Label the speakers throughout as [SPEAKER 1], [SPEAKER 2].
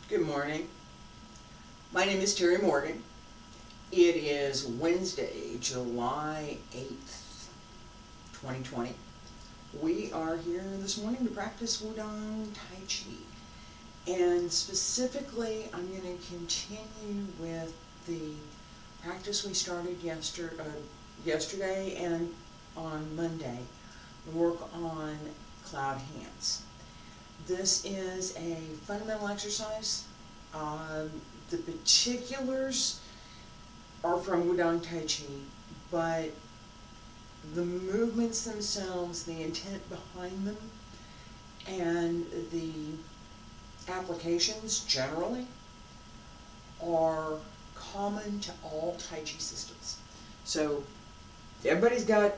[SPEAKER 1] Good morning. My name is Terry Morgan. It is Wednesday, July 8th, 2020. We are here this morning to practice Wudang Taiji. And specifically, I'm going to continue with the practice we started yesterday and on Monday. Work on cloud hands. This is a fundamental exercise. The particulars are from Wudang Taiji, but the movements themselves, the intent behind them, and the applications generally are common to all Taiji systems. So everybody's got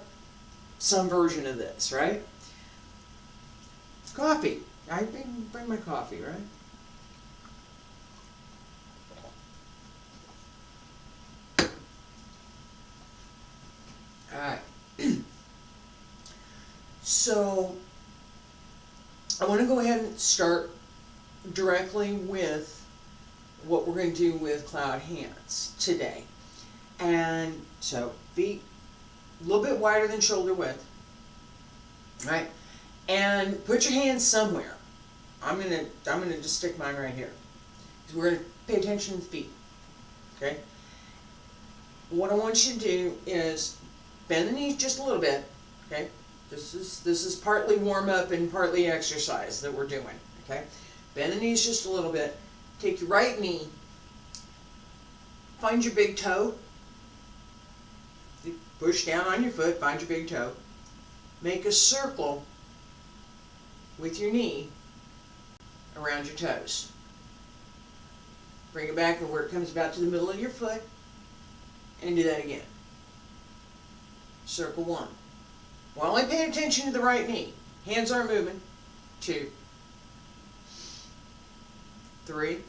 [SPEAKER 1] some version of this, right? Coffee. I bring my coffee, right? Alright. So I want to go ahead and start directly with what we're going to do with cloud hands today. And so feet a little bit wider than shoulder width, right? And put your hands somewhere. I'm gonna just stick mine right here. We're gonna pay attention to the feet. Okay? What I want you to do is bend the knees just a little bit. Okay? This is partly warm up and partly exercise that we're doing. Okay? Bend the knees just a little bit. Take your right knee. Find your big toe. Push down on your foot, find your big toe. Make a circle with your knee around your toes. Bring it back to where it comes about to the middle of your foot, and do that again. Circle one. We're only paying attention to the right knee. Hands aren't moving. 2, 3.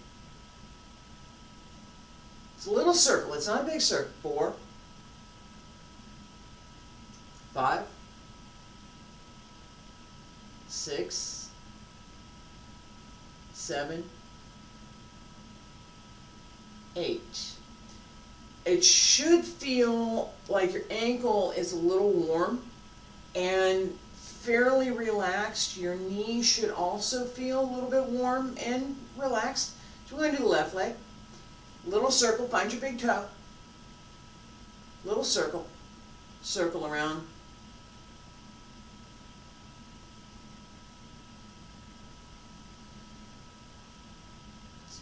[SPEAKER 1] It's a little circle. It's not a big circle. 4, 5, 6, 7, 8. It should feel like your ankle is a little warm and fairly relaxed. Your knee should also feel a little bit warm and relaxed. So we're going to do the left leg. Little circle, find your big toe. Little circle, circle around.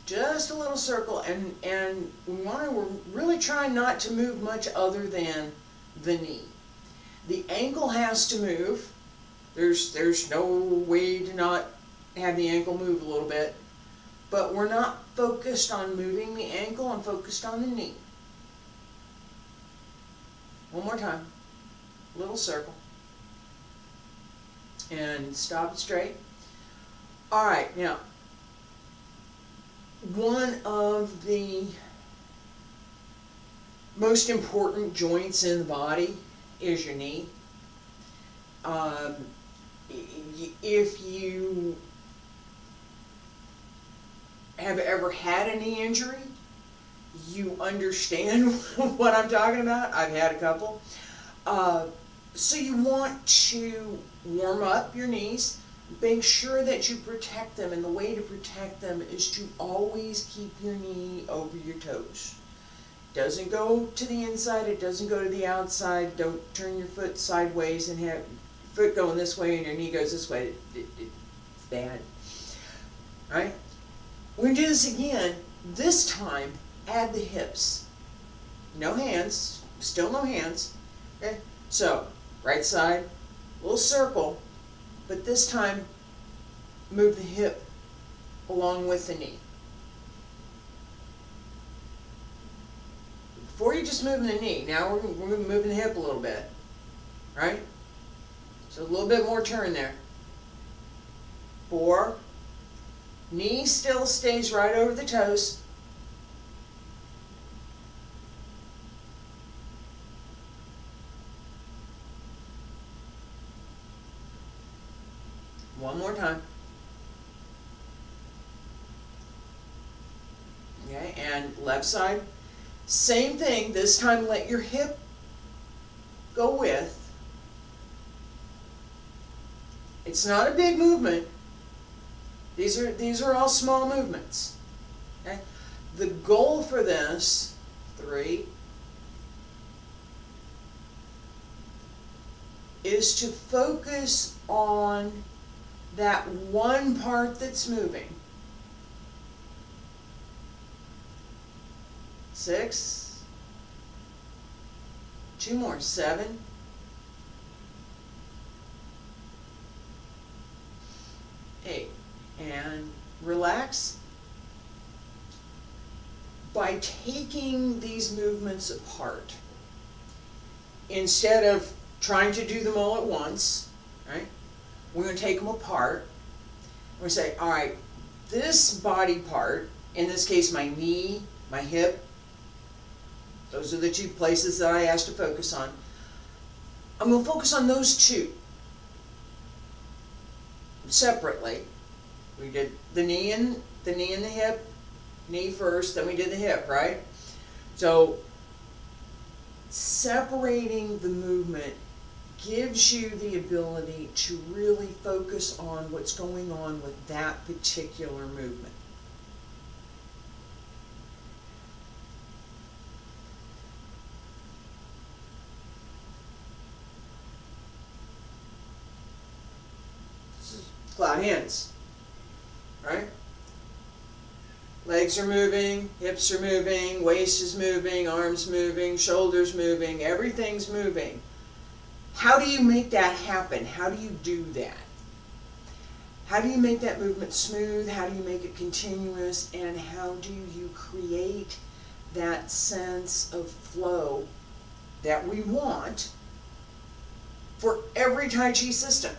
[SPEAKER 1] Just a little circle, and we're really trying not to move much other than the knee. The ankle has to move. There's no way to not have the ankle move a little bit, but we're not focused on moving the ankle and focused on the knee. One more time. Little circle. And stop it straight. All right, now, one of the most important joints in the body is your knee. If you have ever had a knee injury, you understand what I'm talking about. I've had a couple. So you want to warm up your knees. Make sure that you protect them, and the way to protect them is to always keep your knee over your toes. Doesn't go to the inside, it doesn't go to the outside. Don't turn your foot sideways and have your foot going this way and your knee goes this way. It's bad. Alright? We're going to do this again. This time, add the hips. No hands. Still no hands. Okay? So, right side, little circle. But this time, move the hip along with the knee. Before you just moving the knee, now we're moving the hip a little bit, right? So a little bit more turn there. 4, knee still stays right over the toes. 1 more time. Okay, and left side, same thing. This time let your hip go with. It's not a big movement. These are all small movements. Okay? The goal for this, 3, is to focus on that one part that's moving. 6, 2 more, 7, 8, and relax. By taking these movements apart, instead of trying to do them all at once, right? We're going to take them apart. We're going to say, all right, this body part, in this case my knee, my hip, those are the 2 places that I asked to focus on. I'm going to focus on those 2 separately. We did the knee and the hip, knee first, then we did the hip, right? So separating the movement gives you the ability to really focus on what's going on with that particular movement. Cloud hands, right? Legs are moving, hips are moving, waist is moving, arms moving, shoulders moving, everything's moving. How do you make that happen? How do you do that? How do you make that movement smooth? How do you make it continuous? And how do you create that sense of flow that we want for every Tai Chi system?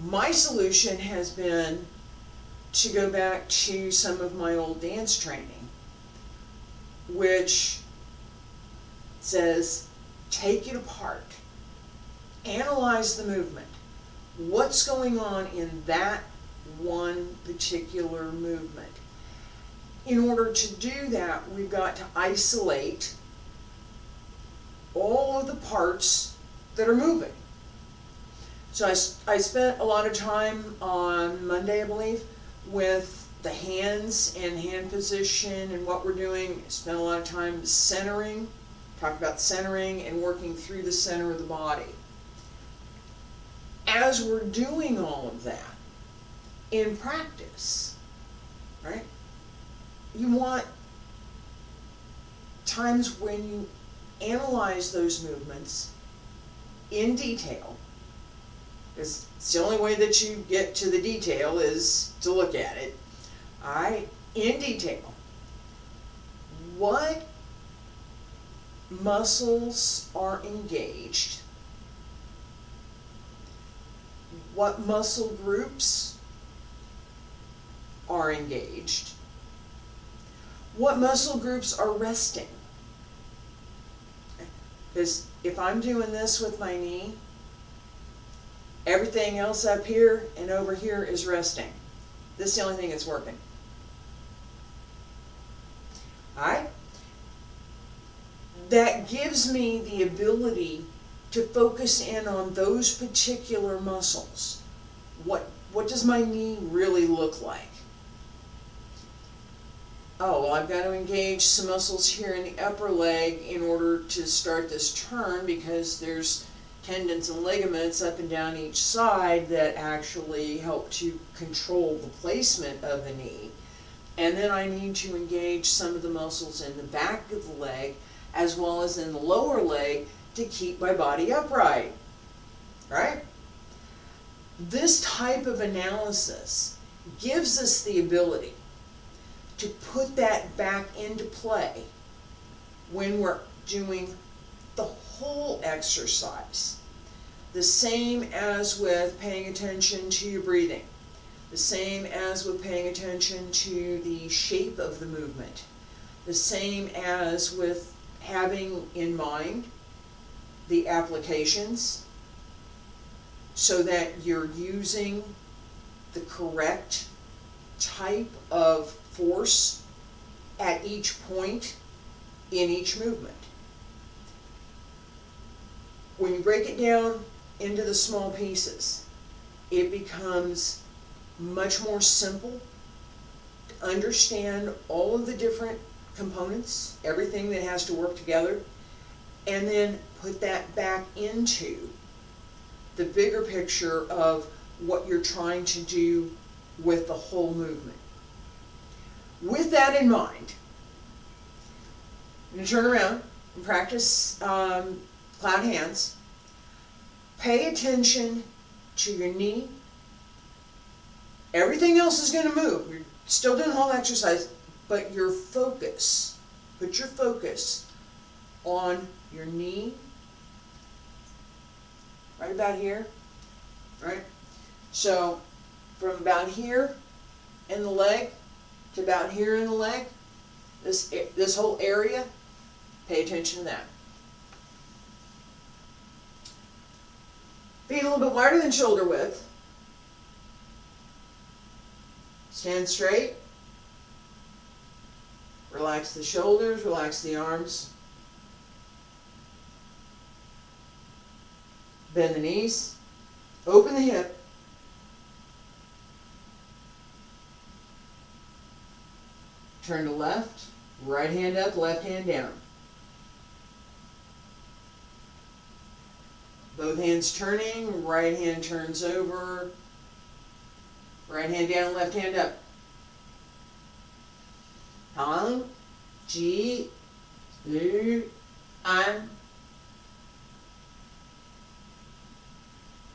[SPEAKER 1] My solution has been to go back to some of my old dance training, which says take it apart, analyze the movement. What's going on in that one particular movement? In order to do that, we've got to isolate all of the parts that are moving. So I spent a lot of time on Monday, I believe, with the hands and hand position and what we're doing. I spent a lot of time centering, talk about centering and working through the center of the body. As we're doing all of that in practice, right, you want times when you analyze those movements in detail, because it's the only way that you get to the detail is to look at it. Alright, in detail. What muscles are engaged? What muscle groups are engaged? What muscle groups are resting? Because if I'm doing this with my knee, everything else up here and over here is resting. This is the only thing that's working. Alright? That gives me the ability to focus in on those particular muscles. What does my knee really look like? Oh, well, I've got to engage some muscles here in the upper leg in order to start this turn, because there's tendons and ligaments up and down each side that actually help to control the placement of the knee. And then I need to engage some of the muscles in the back of the leg as well as in the lower leg to keep my body upright, right? This type of analysis gives us the ability to put that back into play when we're doing the whole exercise. The same as with paying attention to your breathing. The same as with paying attention to the shape of the movement. The same as with having in mind the applications so that you're using the correct type of force at each point in each movement. When you break it down into the small pieces, it becomes much more simple to understand all of the different components, everything that has to work together, and then put that back into the bigger picture of what you're trying to do with the whole movement. With that in mind, I'm going to turn around and practice cloud hands. Pay attention to your knee. Everything else is going to move. You're still doing the whole exercise, but your focus, put your focus on your knee, right about here, right? So from about here in the leg to about here in the leg, this whole area, pay attention to that. Feet a little bit wider than shoulder width. Stand straight. Relax the shoulders, relax the arms. Bend the knees. Open the hip. Turn to left. Right hand up, left hand down. Both hands turning, right hand turns over, right hand down, left hand up. Hang, ji, lu, an.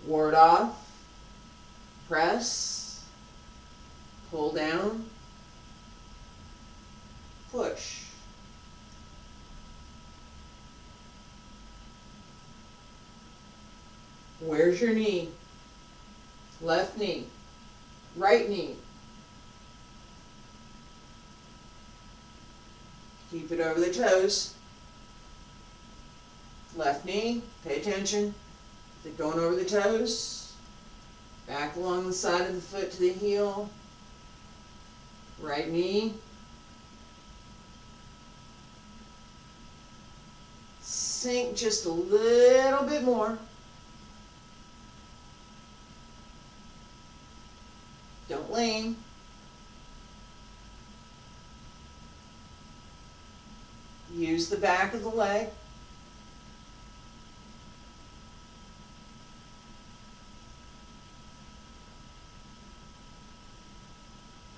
[SPEAKER 1] Ward off, press, pull down, push. Where's your knee? Left knee, right knee. Keep it over the toes. Left knee, pay attention. Is it going over the toes? Back along the side of the foot to the heel. Right knee. Sink just a little bit more. Don't lean. Use the back of the leg.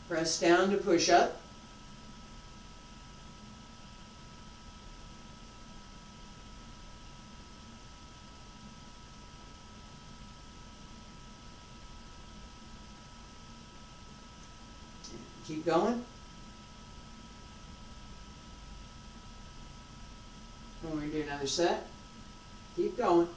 [SPEAKER 1] Press down to push up. Keep going. And we're going to do another set. Keep going.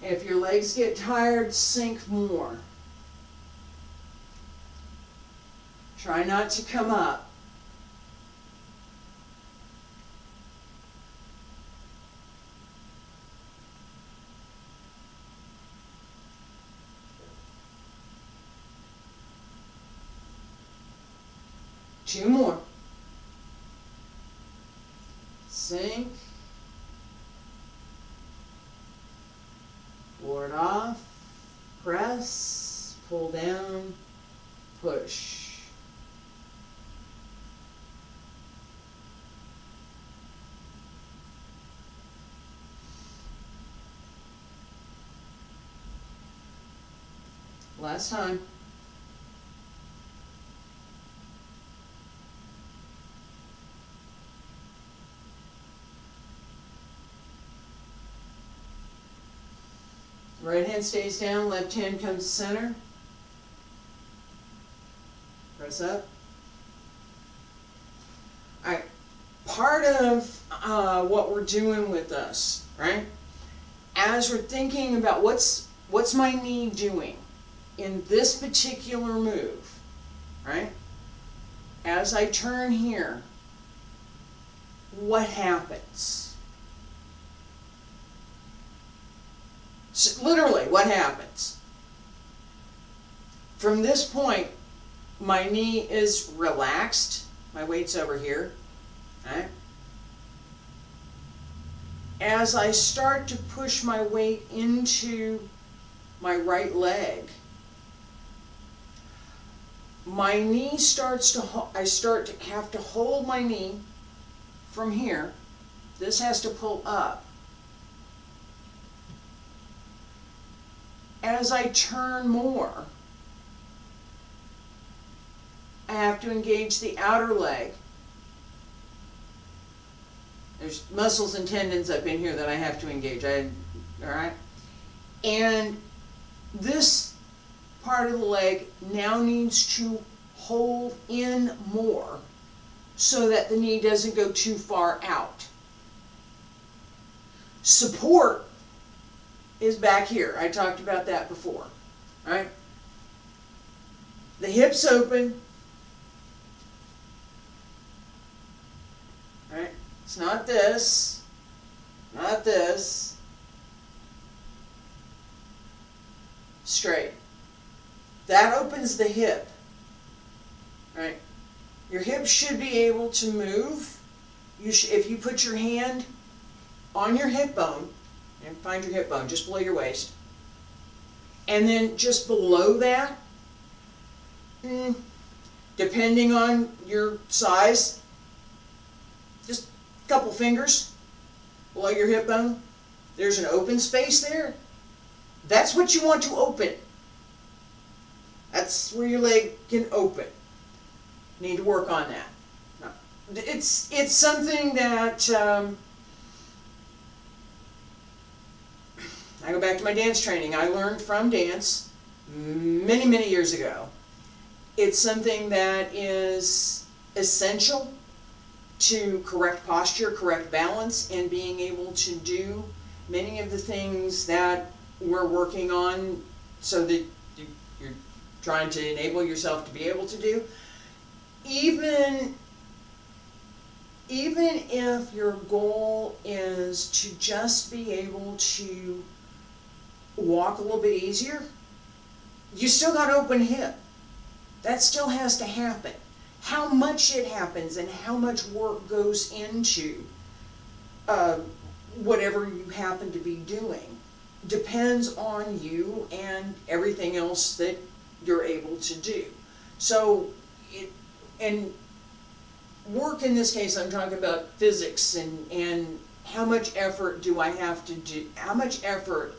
[SPEAKER 1] If your legs get tired, sink more. Try not to come up. Two more. Sink. Ward off. Press. Pull down. Push. Last time. Right hand stays down, left hand comes center. Press up. All right. Part of what we're doing with this, right? As we're thinking about what's my knee doing in this particular move, right? As I turn here, what happens? So literally, what happens? From this point, my knee is relaxed. My weight's over here. Right? As I start to push my weight into my right leg, my knee starts to, I start to have to hold my knee from here. This has to pull up. As I turn more, I have to engage the outer leg. There's muscles and tendons up in here that I have to engage. Alright? And this part of the leg now needs to hold in more so that the knee doesn't go too far out. Support is back here. I talked about that before. Right? The hips open. Right? It's not this. Not this. Straight. That opens the hip. Right? Your hip should be able to move. If you put your hand on your hip bone, and find your hip bone just below your waist, and then just below that, depending on your size, just a couple fingers below your hip bone, there's an open space there. That's what you want to open. That's where your leg can open. Need to work on that. No. It's something that I go back to my dance training. I learned from dance many, many years ago. It's something that is essential to correct posture, correct balance, and being able to do many of the things that we're working on so that you're trying to enable yourself to be able to do. Even if your goal is to just be able to walk a little bit easier, you still got open hip. That still has to happen. How much it happens and how much work goes into whatever you happen to be doing depends on you and everything else that you're able to do. So, and work in this case, I'm talking about physics and how much effort do I have to do, how much effort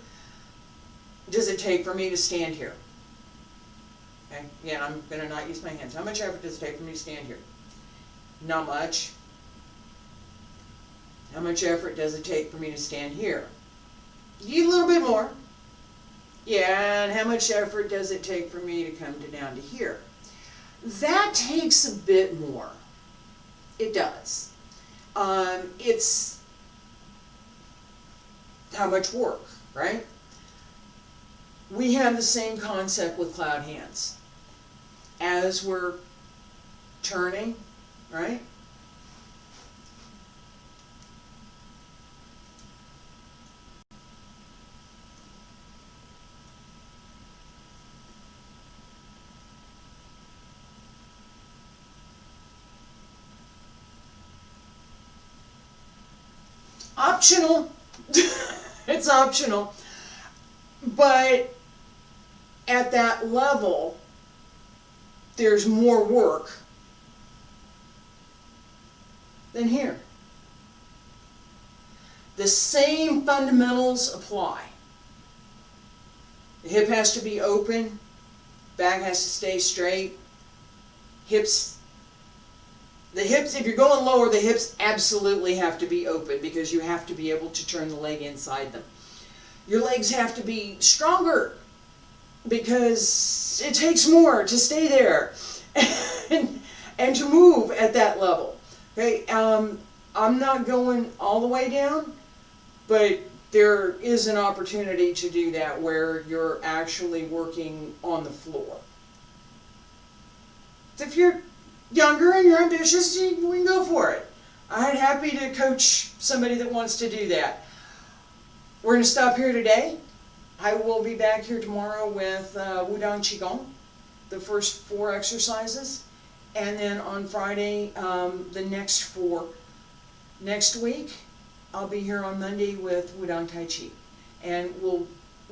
[SPEAKER 1] does it take for me to stand here? Okay, again, I'm going to not use my hands. How much effort does it take for me to stand here? Not much. How much effort does it take for me to stand here? A little bit more. Yeah, and how much effort does it take for me to come down to here? That takes a bit more. It does. It's how much work, right? We have the same concept with cloud hands. As we're turning, right? Optional. It's optional. But at that level, there's more work than here. The same fundamentals apply. The hip has to be open, back has to stay straight, hips, if you're going lower, the hips absolutely have to be open because you have to be able to turn the leg inside them. Your legs have to be stronger because it takes more to stay there and to move at that level. Okay, I'm not going all the way down, but there is an opportunity to do that where you're actually working on the floor. If you're younger and you're ambitious, we can go for it. I'm happy to coach somebody that wants to do that. We're going to stop here today. I will be back here tomorrow with Wudang Qigong, the first 4 exercises, and then on Friday, the next 4. Next week, I'll be here on Monday with Wudang Taiji, and we'll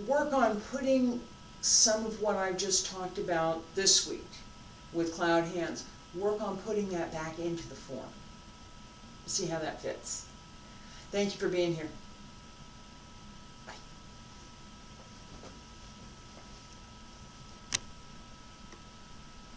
[SPEAKER 1] work on putting some of what I've just talked about this week with cloud hands, work on putting that back into the form. See how that fits. Thank you for being here.